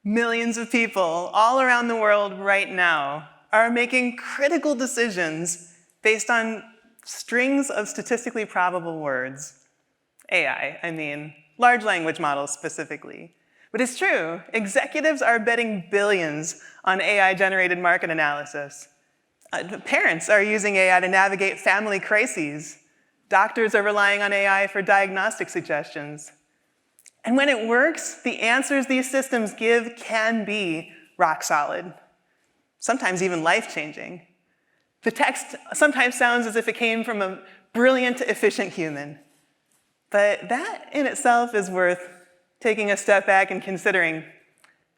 Millions of people all around the world right now are making critical decisions based on strings of statistically probable words. AI, I mean, large language models specifically. But it's true, executives are betting billions on AI-generated market analysis. Parents are using AI to navigate family crises. Doctors are relying on AI for diagnostic suggestions. And when it works, the answers these systems give can be rock solid, sometimes even life-changing. The text sometimes sounds as if it came from a brilliant, efficient human. But that in itself is worth taking a step back and considering,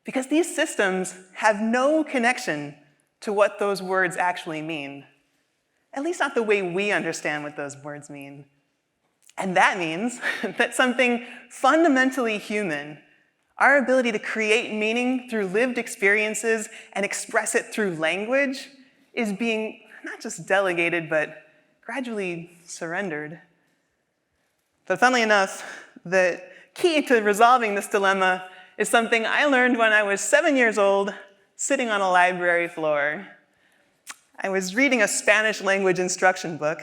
because these systems have no connection to what those words actually mean, at least not the way we understand what those words mean. And that means that something fundamentally human, our ability to create meaning through lived experiences and express it through language, is being not just delegated, but gradually surrendered. But funnily enough, the key to resolving this dilemma is something I learned when I was 7 years old, sitting on a library floor. I was reading a Spanish language instruction book,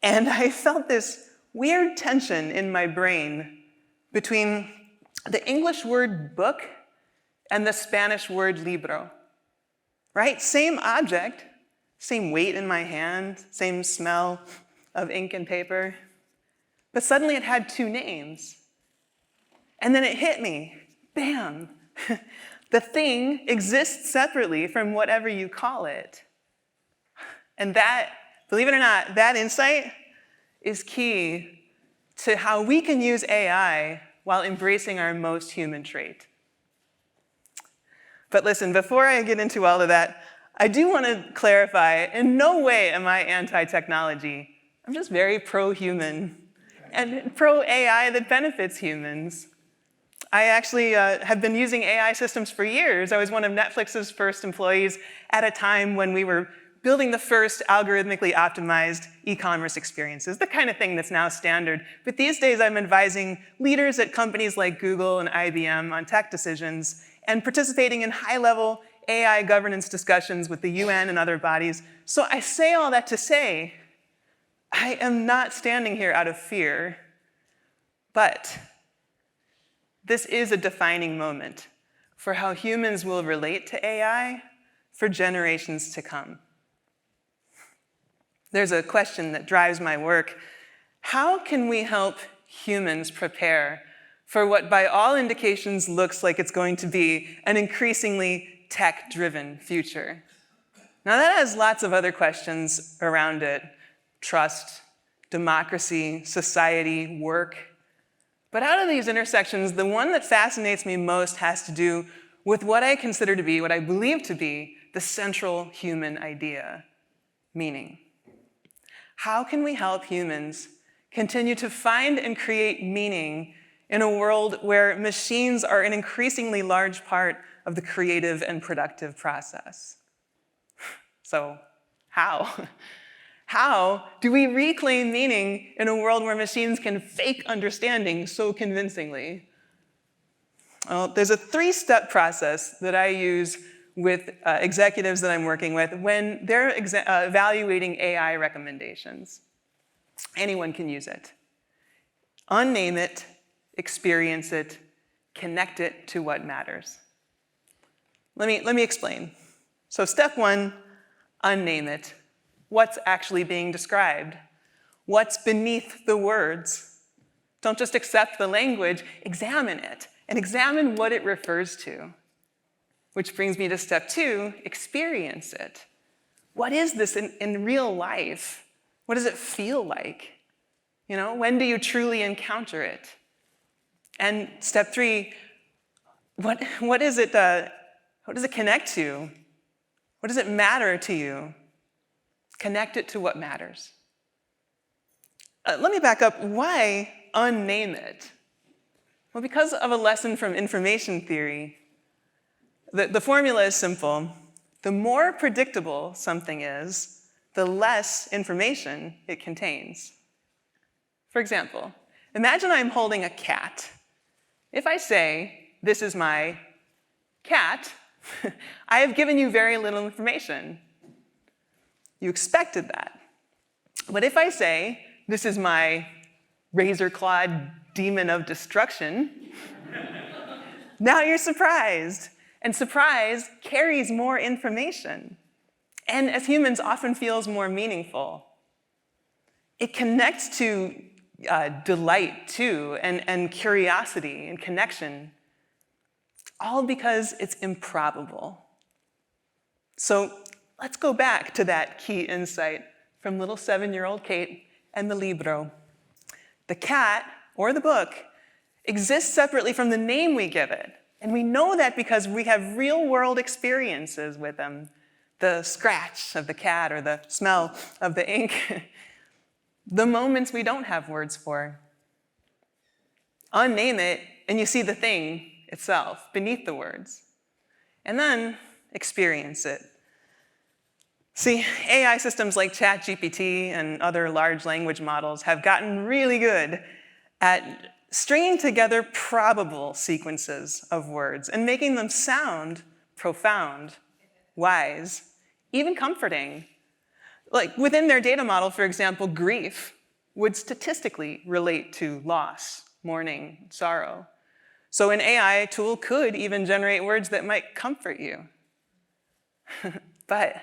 and I felt this weird tension in my brain between the English word book and the Spanish word libro, right? Same object, same weight in my hand, same smell of ink and paper, but suddenly it had two names. And then it hit me, bam, the thing exists separately from whatever you call it. And that, believe it or not, that insight is key to how we can use AI while embracing our most human trait. But listen, before I get into all of that, I do want to clarify, in no way am I anti-technology. I'm just very pro-human and pro-AI that benefits humans. I actually have been using AI systems for years. I was one of Netflix's first employees at a time when we were building the first algorithmically optimized e-commerce experiences, the kind of thing that's now standard. But these days, I'm advising leaders at companies like Google and IBM on tech decisions and participating in high-level AI governance discussions with the UN and other bodies. So I say all that to say, I am not standing here out of fear, but this is a defining moment for how humans will relate to AI for generations to come. There's a question that drives my work. How can we help humans prepare for what, by all indications, looks like it's going to be an increasingly tech-driven future? Now, that has lots of other questions around it: trust, democracy, society, work. But out of these intersections, the one that fascinates me most has to do with what I consider to be, what I believe to be, the central human idea: meaning. How can we help humans continue to find and create meaning in a world where machines are an increasingly large part of the creative and productive process? So, how? How do we reclaim meaning in a world where machines can fake understanding so convincingly? Well, there's a three-step process that I use with executives that I'm working with when they're evaluating AI recommendations. Anyone can use it. Unname it, experience it, connect it to what matters. Let me explain. So step one, unname it. What's actually being described? What's beneath the words? Don't just accept the language, examine it, and examine what it refers to. Which brings me to step two, experience it. What is this in real life? What does it feel like? You know, when do you truly encounter it? And step three, what does it connect to? What does it matter to you? Connect it to what matters. Let me back up. Why unname it? Well, because of a lesson from information theory. The formula is simple. The more predictable something is, the less information it contains. For example, imagine I'm holding a cat. If I say, "This is my cat, I have given you very little information. You expected that. But if I say, this is my razor-clawed demon of destruction, now you're surprised. And surprise carries more information. And as humans, often feels more meaningful. It connects to delight, too, and curiosity and connection, all because it's improbable. So let's go back to that key insight from little 7-year-old Kate and the libro. The cat, or the book, exists separately from the name we give it. And we know that because we have real-world experiences with them. The scratch of the cat or the smell of the ink. The moments we don't have words for. Unname it, and you see the thing itself beneath the words. And then experience it. See, AI systems like ChatGPT and other large language models have gotten really good at stringing together probable sequences of words and making them sound profound, wise, even comforting. Like within their data model, for example, grief would statistically relate to loss, mourning, sorrow. So an AI tool could even generate words that might comfort you. But,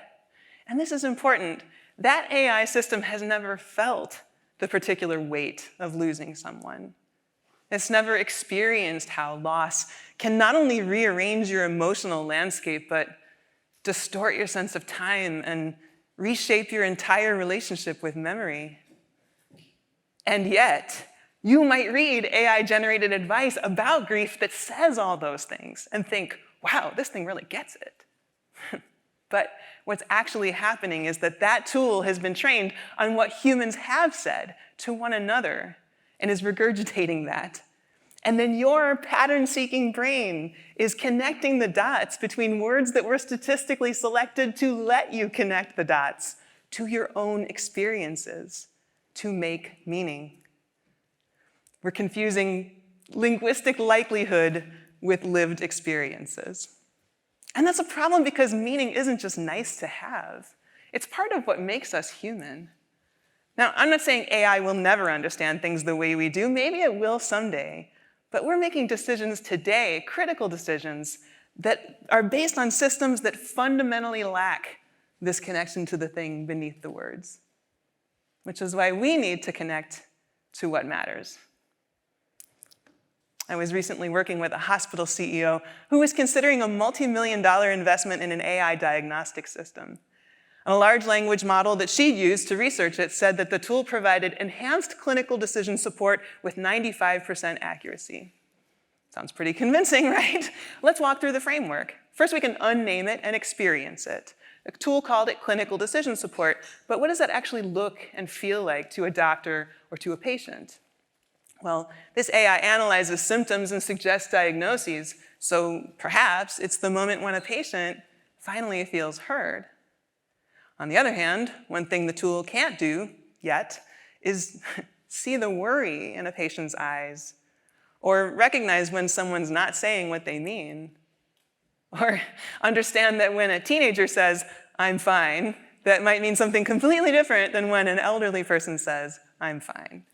and this is important, that AI system has never felt the particular weight of losing someone. It's never experienced how loss can not only rearrange your emotional landscape, but distort your sense of time and reshape your entire relationship with memory. And yet, you might read AI-generated advice about grief that says all those things and think, wow, this thing really gets it. But what's actually happening is that that tool has been trained on what humans have said to one another and is regurgitating that. And then your pattern-seeking brain is connecting the dots between words that were statistically selected to let you connect the dots to your own experiences to make meaning. We're confusing linguistic likelihood with lived experiences. And that's a problem because meaning isn't just nice to have. It's part of what makes us human. Now, I'm not saying AI will never understand things the way we do. Maybe it will someday. But we're making decisions today, critical decisions, that are based on systems that fundamentally lack this connection to the thing beneath the words, which is why we need to connect to what matters. I was recently working with a hospital CEO who was considering a multi-million-dollar investment in an AI diagnostic system. A large language model that she'd used to research it said that the tool provided enhanced clinical decision support with 95% accuracy. Sounds pretty convincing, right? Let's walk through the framework. First, we can unname it and experience it. The tool called it clinical decision support, but what does that actually look and feel like to a doctor or to a patient? Well, this AI analyzes symptoms and suggests diagnoses, so perhaps it's the moment when a patient finally feels heard. On the other hand, one thing the tool can't do yet is see the worry in a patient's eyes, or recognize when someone's not saying what they mean, or understand that when a teenager says, "I'm fine," that might mean something completely different than when an elderly person says, "I'm fine."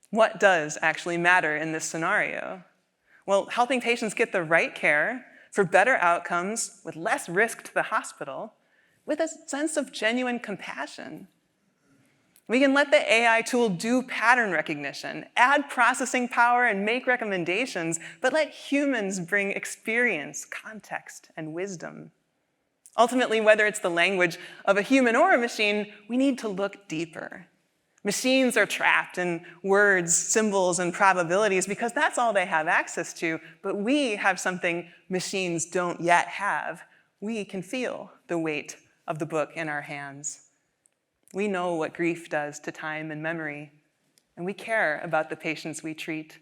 What does actually matter in this scenario? Well, helping patients get the right care for better outcomes with less risk to the hospital, with a sense of genuine compassion. We can let the AI tool do pattern recognition, add processing power, and make recommendations, but let humans bring experience, context, and wisdom. Ultimately, whether it's the language of a human or a machine, we need to look deeper. Machines are trapped in words, symbols, and probabilities because that's all they have access to, but we have something machines don't yet have. We can feel the weight of the book in our hands. We know what grief does to time and memory, and we care about the patients we treat.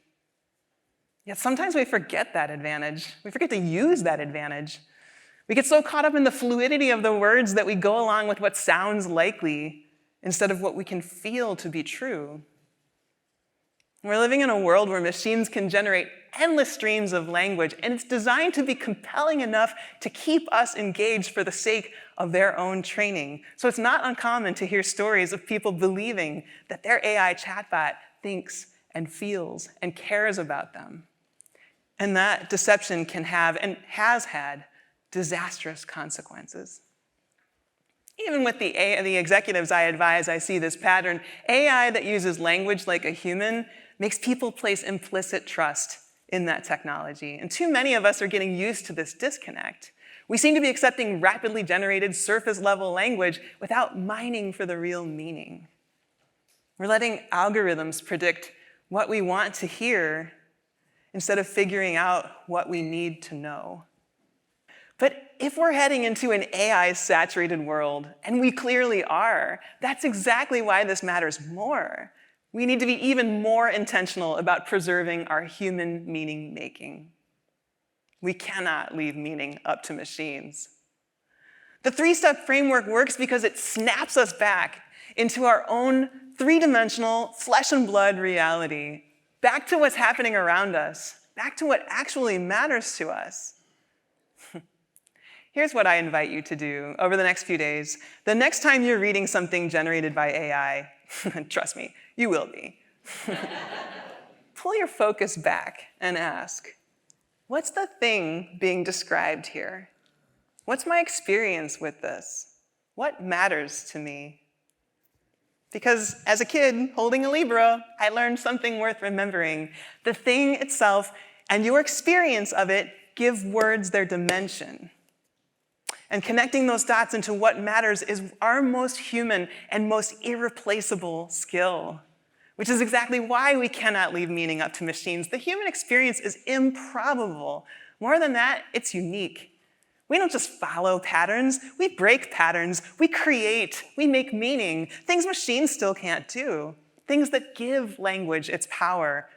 Yet sometimes we forget that advantage. We forget to use that advantage. We get so caught up in the fluidity of the words that we go along with what sounds likely instead of what we can feel to be true. We're living in a world where machines can generate endless streams of language, and it's designed to be compelling enough to keep us engaged for the sake of their own training. So it's not uncommon to hear stories of people believing that their AI chatbot thinks and feels and cares about them. And that deception can have and has had disastrous consequences. Even with the executives I advise, I see this pattern. AI that uses language like a human makes people place implicit trust in that technology. And too many of us are getting used to this disconnect. We seem to be accepting rapidly generated surface-level language without mining for the real meaning. We're letting algorithms predict what we want to hear instead of figuring out what we need to know. But if we're heading into an AI-saturated world, and we clearly are, that's exactly why this matters more. We need to be even more intentional about preserving our human meaning-making. We cannot leave meaning up to machines. The three-step framework works because it snaps us back into our own three-dimensional, flesh and blood reality, back to what's happening around us, back to what actually matters to us. Here's what I invite you to do over the next few days. The next time you're reading something generated by AI, trust me, you will be. Pull your focus back and ask, what's the thing being described here? What's my experience with this? What matters to me? Because as a kid holding a Libra, I learned something worth remembering. The thing itself and your experience of it give words their dimension. And connecting those dots into what matters is our most human and most irreplaceable skill, which is exactly why we cannot leave meaning up to machines. The human experience is improbable. More than that, it's unique. We don't just follow patterns, we break patterns, we create, we make meaning, things machines still can't do, things that give language its power.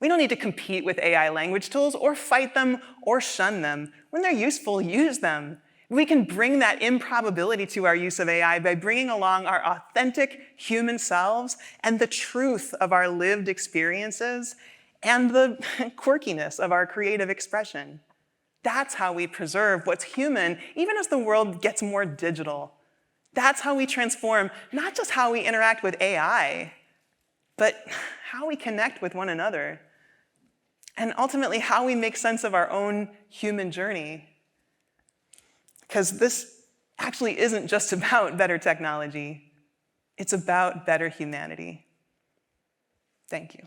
We don't need to compete with AI language tools or fight them or shun them. When they're useful, use them. We can bring that improbability to our use of AI by bringing along our authentic human selves and the truth of our lived experiences and the quirkiness of our creative expression. That's how we preserve what's human, even as the world gets more digital. That's how we transform not just how we interact with AI, but how we connect with one another, and ultimately how we make sense of our own human journey. Because this actually isn't just about better technology, it's about better humanity. Thank you.